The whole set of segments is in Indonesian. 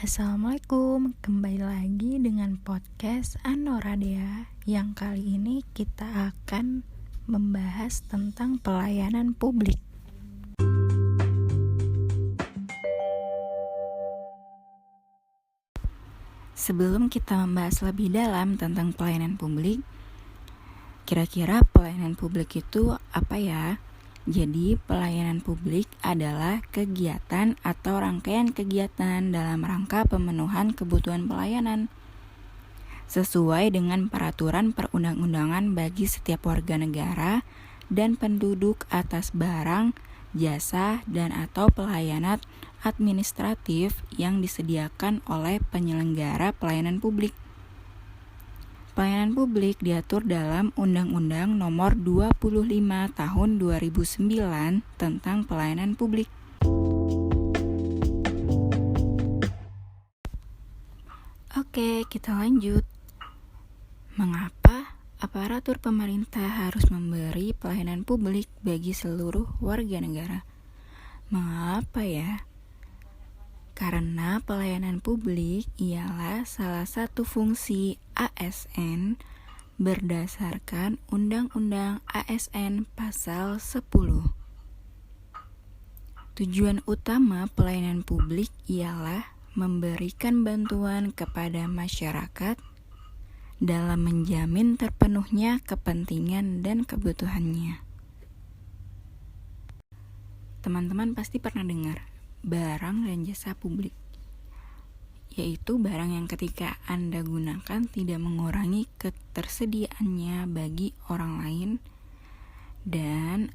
Assalamualaikum, kembali lagi dengan podcast Anoradea yang kali ini kita akan membahas tentang pelayanan publik. Sebelum kita membahas lebih dalam tentang pelayanan publik, kira-kira pelayanan publik itu apa ya? Jadi, pelayanan publik adalah kegiatan atau rangkaian kegiatan dalam rangka pemenuhan kebutuhan pelayanan sesuai dengan peraturan perundang-undangan bagi setiap warga negara dan penduduk atas barang, jasa, dan atau pelayanan administratif yang disediakan oleh penyelenggara pelayanan publik. Pelayanan publik diatur dalam Undang-Undang Nomor 25 Tahun 2009 tentang Pelayanan Publik. Oke, kita lanjut. Mengapa aparatur pemerintah harus memberi pelayanan publik bagi seluruh warga negara? Mengapa ya? Karena pelayanan publik ialah salah satu fungsi ASN berdasarkan Undang-Undang ASN Pasal 10. Tujuan utama pelayanan publik ialah memberikan bantuan kepada masyarakat dalam menjamin terpenuhnya kepentingan dan kebutuhannya. Teman-teman pasti pernah dengar barang dan jasa publik, yaitu barang yang ketika Anda gunakan tidak mengurangi ketersediaannya bagi orang lain dan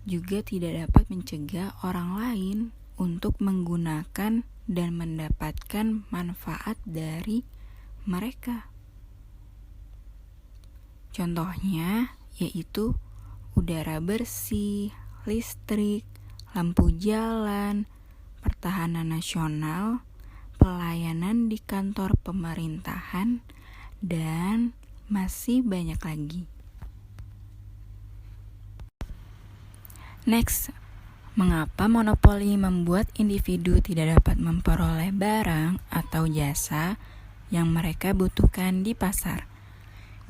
juga tidak dapat mencegah orang lain untuk menggunakan dan mendapatkan manfaat dari mereka. Contohnya yaitu udara bersih, listrik, lampu jalan, pertahanan nasional, pelayanan di kantor pemerintahan, dan masih banyak lagi. Next, mengapa monopoli membuat individu tidak dapat memperoleh barang atau jasa yang mereka butuhkan di pasar?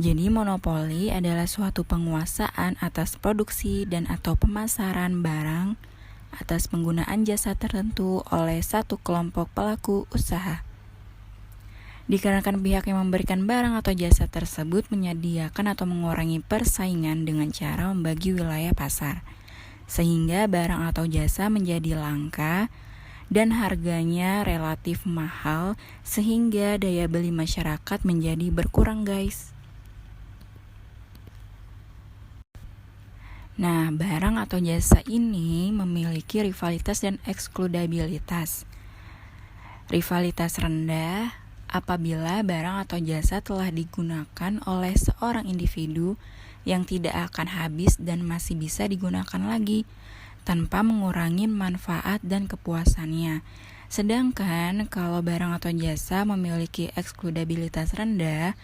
Jadi monopoli adalah suatu penguasaan atas produksi dan atau pemasaran barang atas penggunaan jasa tertentu oleh satu kelompok pelaku usaha. Dikarenakan pihak yang memberikan barang atau jasa tersebut menyediakan atau mengurangi persaingan dengan cara membagi wilayah pasar, sehingga barang atau jasa menjadi langka dan harganya relatif mahal sehingga daya beli masyarakat menjadi berkurang, guys. Nah, barang atau jasa ini memiliki rivalitas dan eksklusivitas. Rivalitas rendah apabila barang atau jasa telah digunakan oleh seorang individu yang tidak akan habis dan masih bisa digunakan lagi tanpa mengurangi manfaat dan kepuasannya. Sedangkan kalau barang atau jasa memiliki eksklusivitas rendah,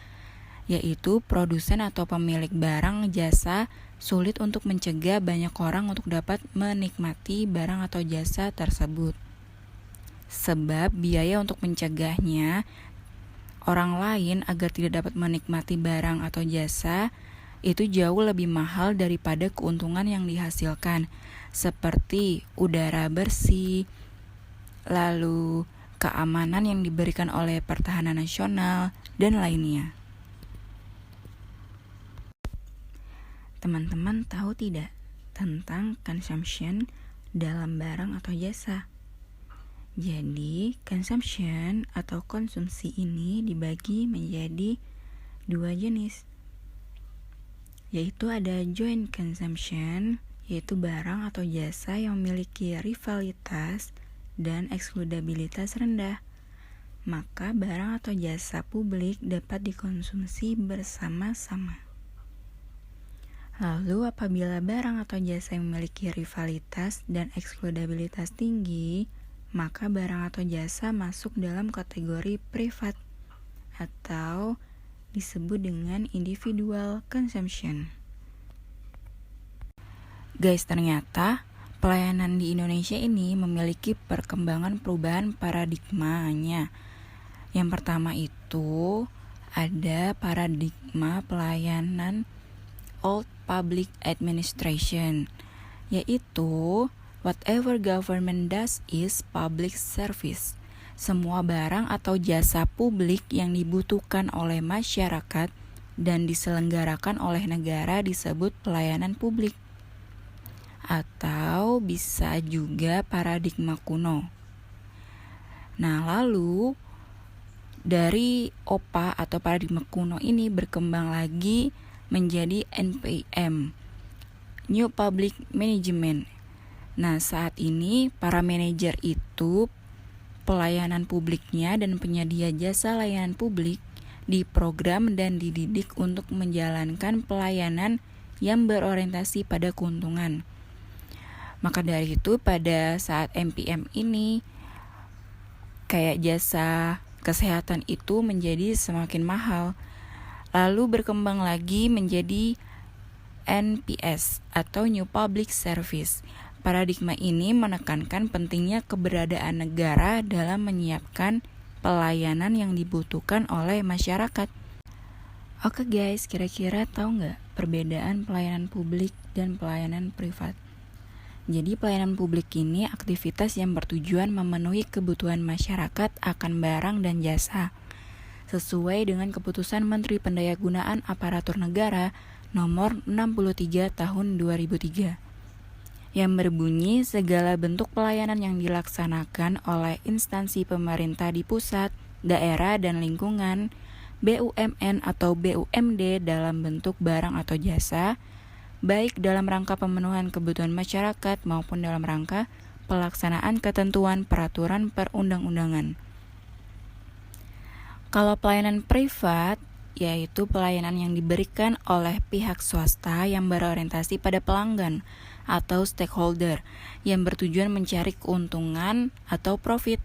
yaitu produsen atau pemilik barang jasa sulit untuk mencegah banyak orang untuk dapat menikmati barang atau jasa tersebut. Sebab biaya untuk mencegahnya orang lain agar tidak dapat menikmati barang atau jasa itu jauh lebih mahal daripada keuntungan yang dihasilkan, seperti udara bersih, lalu keamanan yang diberikan oleh pertahanan nasional, dan lainnya. Teman-teman tahu tidak tentang consumption dalam barang atau jasa? Jadi, consumption atau konsumsi ini dibagi menjadi dua jenis, yaitu ada joint consumption, yaitu barang atau jasa yang memiliki rivalitas dan eksklusivitas rendah. Maka barang atau jasa publik dapat dikonsumsi bersama-sama. Lalu apabila barang atau jasa yang memiliki rivalitas dan eksklusivitas tinggi, maka barang atau jasa masuk dalam kategori privat atau disebut dengan individual consumption. Guys, ternyata pelayanan di Indonesia ini memiliki perkembangan perubahan paradigmanya. Yang pertama itu ada paradigma pelayanan Old Public Administration, yaitu whatever government does is public service. Semua barang atau jasa publik yang dibutuhkan oleh masyarakat dan diselenggarakan oleh negara disebut pelayanan publik. Atau bisa juga paradigma kuno. Nah, lalu dari OPA atau paradigma kuno ini berkembang lagi menjadi NPM, New Public Management. Nah, saat ini para manajer itu pelayanan publiknya dan penyedia jasa layanan publik diprogram dan dididik untuk menjalankan pelayanan yang berorientasi pada keuntungan. Maka dari itu pada saat NPM ini kayak jasa kesehatan itu menjadi semakin mahal. Lalu berkembang lagi menjadi NPS atau New Public Service. Paradigma ini menekankan pentingnya keberadaan negara dalam menyiapkan pelayanan yang dibutuhkan oleh masyarakat. Oke guys, kira-kira tahu nggak perbedaan pelayanan publik dan pelayanan privat? Jadi pelayanan publik ini aktivitas yang bertujuan memenuhi kebutuhan masyarakat akan barang dan jasa sesuai dengan keputusan Menteri Pendayagunaan Aparatur Negara nomor 63 tahun 2003 yang berbunyi segala bentuk pelayanan yang dilaksanakan oleh instansi pemerintah di pusat, daerah dan lingkungan, BUMN atau BUMD dalam bentuk barang atau jasa baik dalam rangka pemenuhan kebutuhan masyarakat maupun dalam rangka pelaksanaan ketentuan peraturan perundang-undangan. Kalau pelayanan privat, yaitu pelayanan yang diberikan oleh pihak swasta yang berorientasi pada pelanggan atau stakeholder yang bertujuan mencari keuntungan atau profit.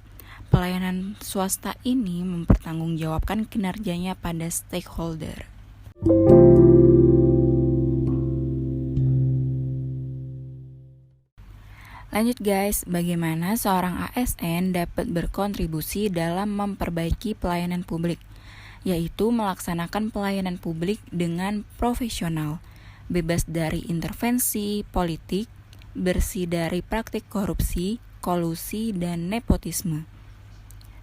Pelayanan swasta ini mempertanggungjawabkan kinerjanya pada stakeholder. Lanjut guys, bagaimana seorang ASN dapat berkontribusi dalam memperbaiki pelayanan publik, yaitu melaksanakan pelayanan publik dengan profesional, bebas dari intervensi politik, bersih dari praktik korupsi, kolusi, dan nepotisme.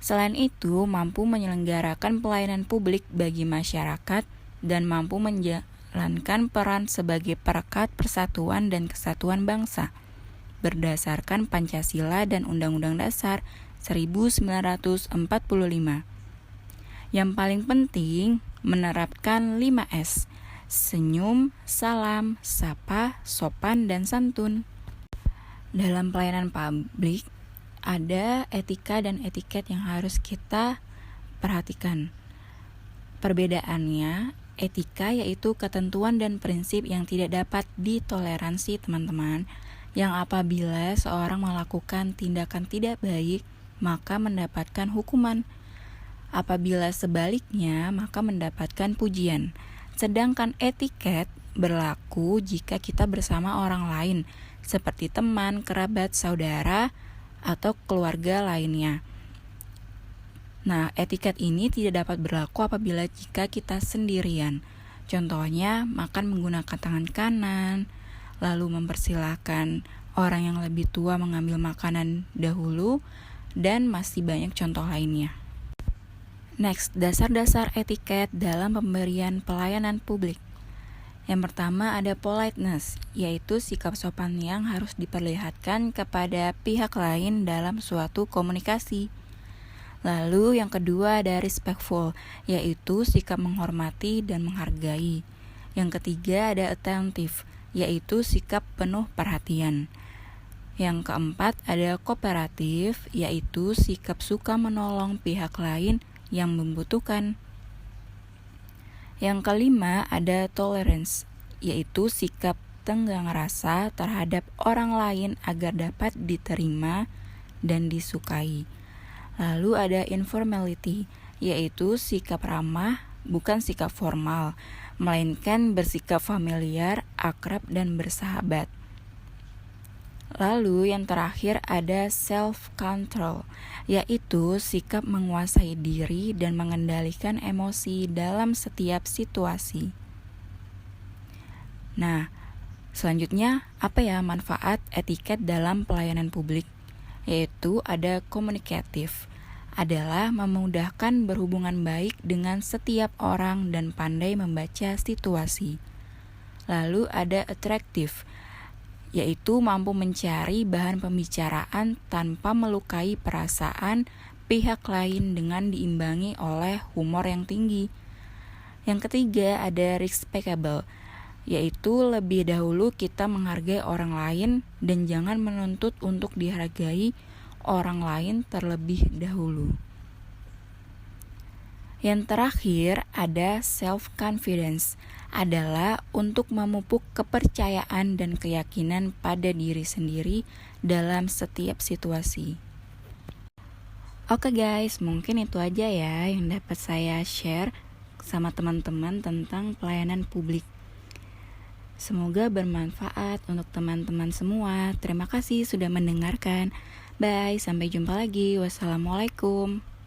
Selain itu, mampu menyelenggarakan pelayanan publik bagi masyarakat dan mampu menjalankan peran sebagai perekat persatuan dan kesatuan bangsa berdasarkan Pancasila dan Undang-Undang Dasar 1945. Yang paling penting, menerapkan 5S, senyum, salam, sapa, sopan, dan santun. Dalam pelayanan publik, ada etika dan etiket yang harus kita perhatikan. Perbedaannya, etika yaitu ketentuan dan prinsip yang tidak dapat ditoleransi teman-teman, yang apabila seorang melakukan tindakan tidak baik, maka mendapatkan hukuman. Apabila sebaliknya, maka mendapatkan pujian. Sedangkan etiket berlaku jika kita bersama orang lain, seperti teman, kerabat, saudara, atau keluarga lainnya. Nah, etiket ini tidak dapat berlaku apabila jika kita sendirian. Contohnya, makan menggunakan tangan kanan, lalu mempersilahkan orang yang lebih tua mengambil makanan dahulu, dan masih banyak contoh lainnya. Next, dasar-dasar etiket dalam pemberian pelayanan publik. Yang pertama ada politeness, yaitu sikap sopan yang harus diperlihatkan kepada pihak lain dalam suatu komunikasi. Lalu yang kedua ada respectful, yaitu sikap menghormati dan menghargai. Yang ketiga ada attentive, yaitu sikap penuh perhatian. Yang keempat ada kooperatif, yaitu sikap suka menolong pihak lain yang membutuhkan. Yang kelima ada tolerance, yaitu sikap tenggang rasa terhadap orang lain agar dapat diterima dan disukai. Lalu ada informality, yaitu sikap ramah, bukan sikap formal, melainkan bersikap familiar, akrab, dan bersahabat. Lalu yang terakhir ada self-control, yaitu sikap menguasai diri dan mengendalikan emosi dalam setiap situasi. Nah, selanjutnya apa ya manfaat etiket dalam pelayanan publik? Yaitu ada komunikatif, adalah memudahkan berhubungan baik dengan setiap orang dan pandai membaca situasi. Lalu ada atraktif, yaitu mampu mencari bahan pembicaraan tanpa melukai perasaan pihak lain dengan diimbangi oleh humor yang tinggi. Yang ketiga ada respectable, yaitu lebih dahulu kita menghargai orang lain dan jangan menuntut untuk dihargai orang lain terlebih dahulu. Yang terakhir ada self-confidence, adalah untuk memupuk kepercayaan dan keyakinan pada diri sendiri dalam setiap situasi. Oke guys, mungkin itu aja ya yang dapat saya share sama teman-teman tentang pelayanan publik. Semoga bermanfaat untuk teman-teman semua. Terima kasih sudah mendengarkan. Bye, sampai jumpa lagi. Wassalamualaikum.